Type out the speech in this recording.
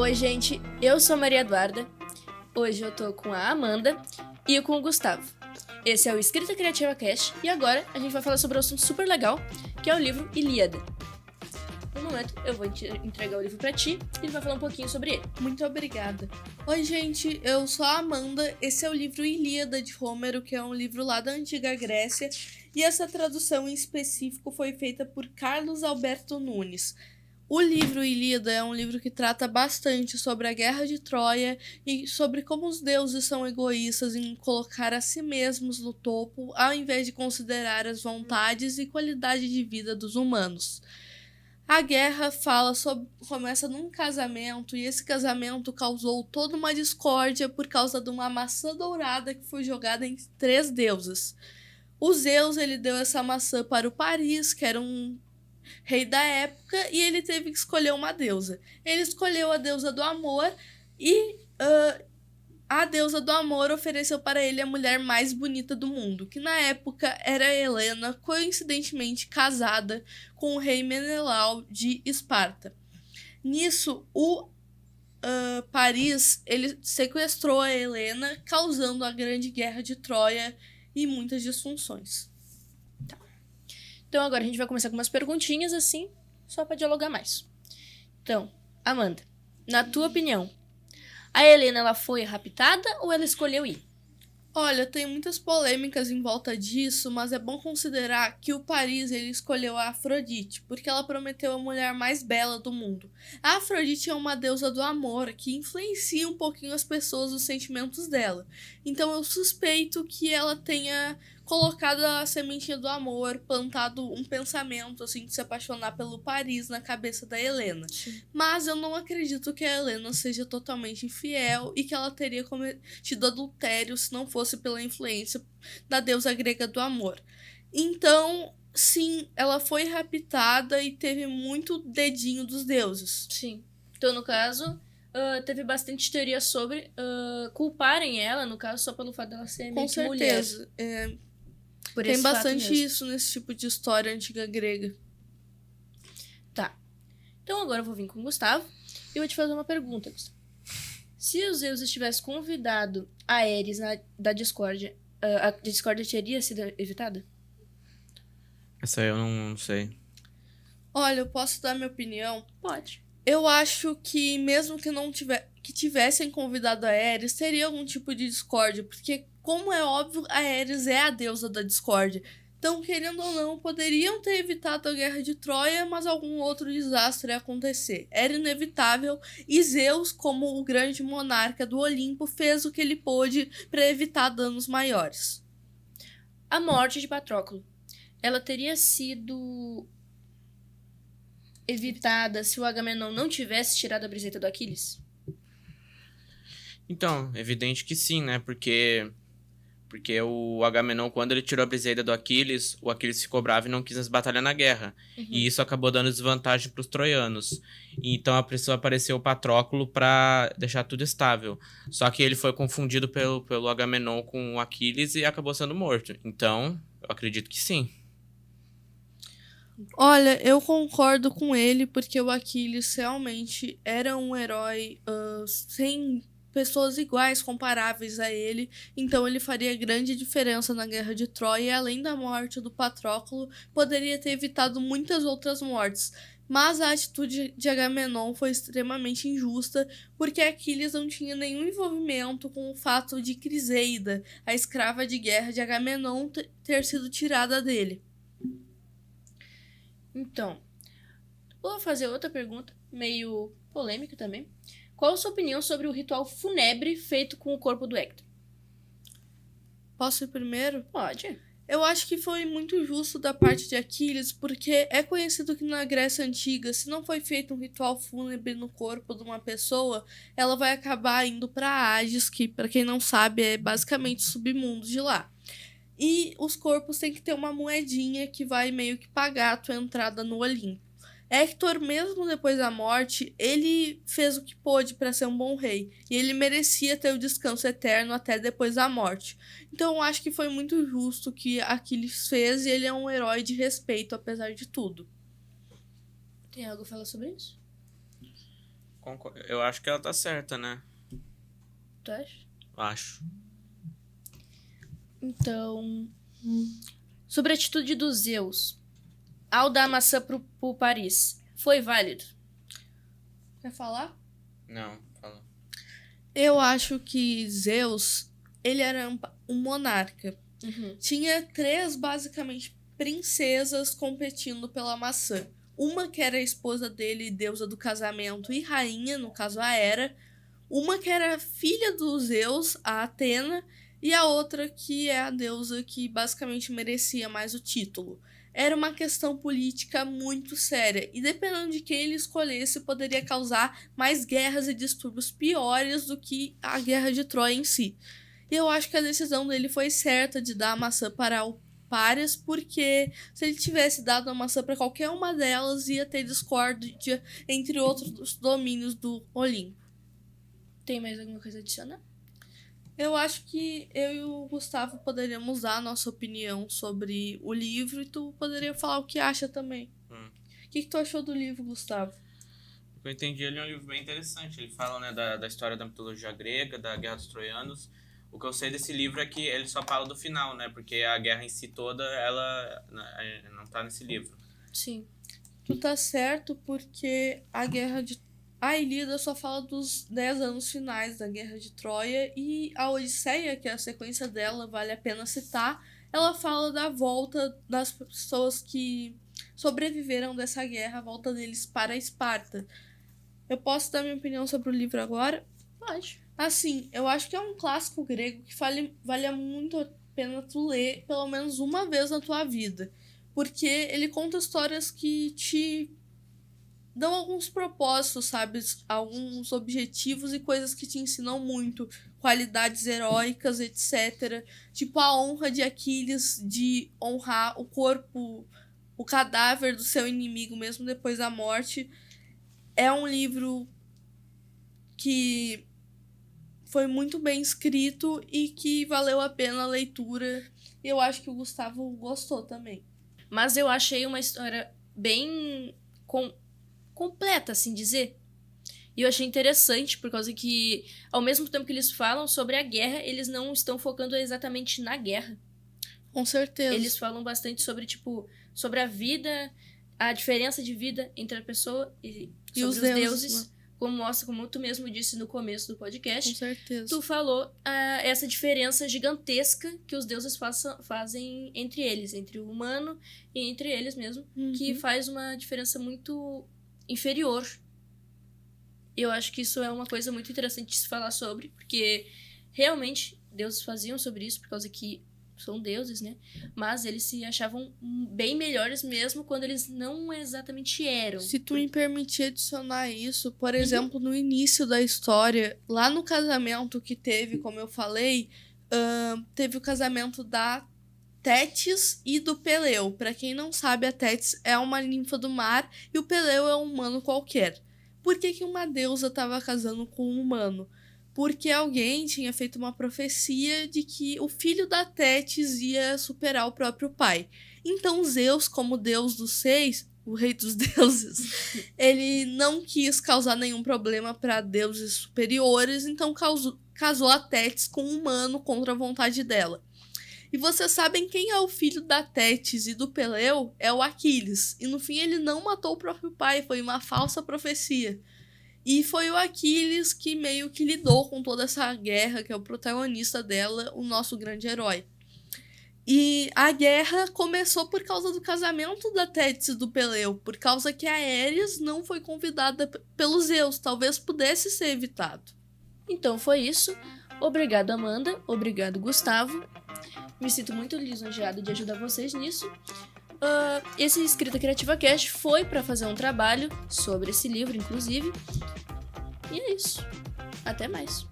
Oi, gente, eu sou a Maria Eduarda. Hoje eu tô com a Amanda e com o Gustavo. Esse é o Escrita Criativa Cast e agora a gente vai falar sobre um assunto super legal, que é o livro Ilíada. No momento, eu vou entregar o livro pra ti e vai falar um pouquinho sobre ele. Muito obrigada. Oi, gente, eu sou a Amanda. Esse é o livro Ilíada de Homero, que é um livro lá da Antiga Grécia. E essa tradução em específico foi feita por Carlos Alberto Nunes. O livro Ilíada é um livro que trata bastante sobre a Guerra de Troia e sobre como os deuses são egoístas em colocar a si mesmos no topo, ao invés de considerar as vontades e qualidade de vida dos humanos. A guerra começa num casamento, e esse casamento causou toda uma discórdia por causa de uma maçã dourada que foi jogada em 3 deuses. O Zeus, ele deu essa maçã para o Paris, que era um rei da época, e ele teve que escolher uma deusa. Ele escolheu a deusa do amor e a deusa do amor ofereceu para ele a mulher mais bonita do mundo, que na época era Helena, coincidentemente casada com o rei Menelau de Esparta. Nisso, o Paris ele sequestrou a Helena, causando a grande guerra de Troia e muitas disfunções. Então agora a gente vai começar com umas perguntinhas assim, só pra dialogar mais. Então, Amanda, na tua opinião, a Helena ela foi raptada ou ela escolheu ir? Olha, tem muitas polêmicas em volta disso, mas é bom considerar que o Paris ele escolheu a Afrodite, porque ela prometeu a mulher mais bela do mundo. A Afrodite é uma deusa do amor que influencia um pouquinho as pessoas, os sentimentos dela. Então eu suspeito que ela tenha colocado a sementinha do amor, plantado um pensamento assim de se apaixonar pelo Paris na cabeça da Helena. Sim. Mas eu não acredito que a Helena seja totalmente infiel e que ela teria cometido adultério se não fosse pela influência da deusa grega do amor. Então, sim, ela foi raptada e teve muito dedinho dos deuses. Sim. Então, no caso, teve bastante teoria sobre culparem ela, no caso, só pelo fato dela ser meio que mulher. Com certeza. Por Tem esse fato bastante mesmo. isso nesse tipo de história antiga grega. Tá. Então agora eu vou vir com o Gustavo e vou te fazer uma pergunta, Gustavo. Se os deuses tivessem convidado a Ares da discórdia, a discórdia teria sido evitada? Essa aí eu não sei. Olha, eu posso dar minha opinião? Pode. Eu acho que mesmo que não tivessem convidado a Ares, teria algum tipo de discórdia, porque, como é óbvio, a Ares é a deusa da discórdia. Então, querendo ou não, poderiam ter evitado a guerra de Troia, mas algum outro desastre ia acontecer. Era inevitável, e Zeus, como o grande monarca do Olimpo, fez o que ele pôde para evitar danos maiores. A morte de Patroclo, ela teria sido evitada se o Agamenon não tivesse tirado a briseta do Aquiles? Então, evidente que sim, né? Porque o Agamenon, quando ele tirou a briseida do Aquiles, o Aquiles ficou bravo e não quis mais batalhar na guerra. Uhum. E isso acabou dando desvantagem para os troianos. Então a pessoa apareceu o Patroclo para deixar tudo estável. Só que ele foi confundido pelo Agamenon com o Aquiles e acabou sendo morto. Então, eu acredito que sim. Olha, eu concordo com ele, porque o Aquiles realmente era um herói sem pessoas iguais, comparáveis a ele, então ele faria grande diferença na Guerra de Troia, e além da morte do Patroclo, poderia ter evitado muitas outras mortes. Mas a atitude de Agamenon foi extremamente injusta, porque Aquiles não tinha nenhum envolvimento com o fato de Criseida, a escrava de guerra de Agamenon, ter sido tirada dele. Então, vou fazer outra pergunta, meio polêmica também. Qual a sua opinião sobre o ritual fúnebre feito com o corpo do Héctor? Posso ir primeiro? Pode. Eu acho que foi muito justo da parte de Aquiles, porque é conhecido que na Grécia Antiga, se não foi feito um ritual fúnebre no corpo de uma pessoa, ela vai acabar indo para Hades, que, para quem não sabe, é basicamente o submundo de lá. E os corpos têm que ter uma moedinha que vai meio que pagar a tua entrada no Olimpo. Héctor, mesmo depois da morte, ele fez o que pôde para ser um bom rei, e ele merecia ter o descanso eterno até depois da morte. Então eu acho que foi muito justo o que Aquiles fez, e ele é um herói de respeito, apesar de tudo. Tem algo a falar sobre isso? Eu acho que ela tá certa, né? Tu acha? Acho. Então, sobre a atitude dos Zeus ao dar a maçã pro Paris, foi válido? Quer falar? Não, fala. Eu acho que Zeus, ele era um monarca. Tinha 3, basicamente, princesas competindo pela maçã. Uma que era a esposa dele, deusa do casamento e rainha, no caso a Hera. Uma que era filha dos Zeus, a Atena. E a outra que é a deusa que basicamente merecia mais o título. Era uma questão política muito séria. E dependendo de quem ele escolhesse, poderia causar mais guerras e distúrbios piores do que a guerra de Troia em si. E eu acho que a decisão dele foi certa de dar a maçã para o Paris, porque se ele tivesse dado a maçã para qualquer uma delas, ia ter discórdia entre outros domínios do Olimpo. Tem mais alguma coisa a adicionar? Eu acho que eu e o Gustavo poderíamos dar a nossa opinião sobre o livro e tu poderia falar o que acha também. O que tu achou do livro, Gustavo? O que eu entendi, ele é um livro bem interessante. Ele fala, né, da história da mitologia grega, da Guerra dos Troianos. O que eu sei desse livro é que ele só fala do final, né? Porque a guerra em si toda, ela não tá nesse livro. Sim. Tu tá certo, porque a Ilíada só fala dos 10 anos finais da Guerra de Troia, e a Odisseia, que é a sequência dela, vale a pena citar, ela fala da volta das pessoas que sobreviveram dessa guerra, a volta deles para Esparta. Eu posso dar minha opinião sobre o livro agora? Pode. Assim, eu acho que é um clássico grego que vale muito a pena tu ler pelo menos uma vez na tua vida. Porque ele conta histórias que te dão alguns propósitos, sabe? Alguns objetivos e coisas que te ensinam muito. Qualidades heróicas, etc. Tipo a honra de Aquiles de honrar o corpo, o cadáver do seu inimigo mesmo depois da morte. É um livro que foi muito bem escrito e que valeu a pena a leitura. E eu acho que o Gustavo gostou também. Mas eu achei uma história bem completa, assim dizer. E eu achei interessante, por causa que, ao mesmo tempo que eles falam sobre a guerra, eles não estão focando exatamente na guerra. Com certeza. Eles falam bastante sobre, sobre a vida, a diferença de vida entre a pessoa e sobre os deuses. Né? Como mostra, como tu mesmo disse no começo do podcast. Com certeza. Tu falou essa diferença gigantesca que os deuses fazem entre eles, entre o humano e entre eles mesmo, que faz uma diferença muito inferior. Eu acho que isso é uma coisa muito interessante de se falar sobre, porque realmente deuses faziam sobre isso, por causa que são deuses, né? Mas eles se achavam bem melhores mesmo quando eles não exatamente eram. Se tu me permitir adicionar isso, por exemplo, no início da história, lá no casamento que teve, como eu falei, teve o casamento da Tétis e do Peleu. Pra quem não sabe, a Tétis é uma ninfa do mar e o Peleu é um humano qualquer. Por que uma deusa estava casando com um humano? Porque alguém tinha feito uma profecia de que o filho da Tétis ia superar o próprio pai. Então Zeus, como deus dos seis, o rei dos deuses, ele não quis causar nenhum problema para deuses superiores, então casou a Tétis com um humano contra a vontade dela. E vocês sabem quem é o filho da Tétis e do Peleu? É o Aquiles. E no fim ele não matou o próprio pai, foi uma falsa profecia. E foi o Aquiles que meio que lidou com toda essa guerra, que é o protagonista dela, o nosso grande herói. E a guerra começou por causa do casamento da Tétis e do Peleu, por causa que a Ares não foi convidada pelos Zeus, talvez pudesse ser evitado. Então foi isso. Obrigado, Amanda. Obrigado, Gustavo. Me sinto muito lisonjeado de ajudar vocês nisso. Esse Escrita Criativa Cast foi para fazer um trabalho sobre esse livro, inclusive. E é isso. Até mais.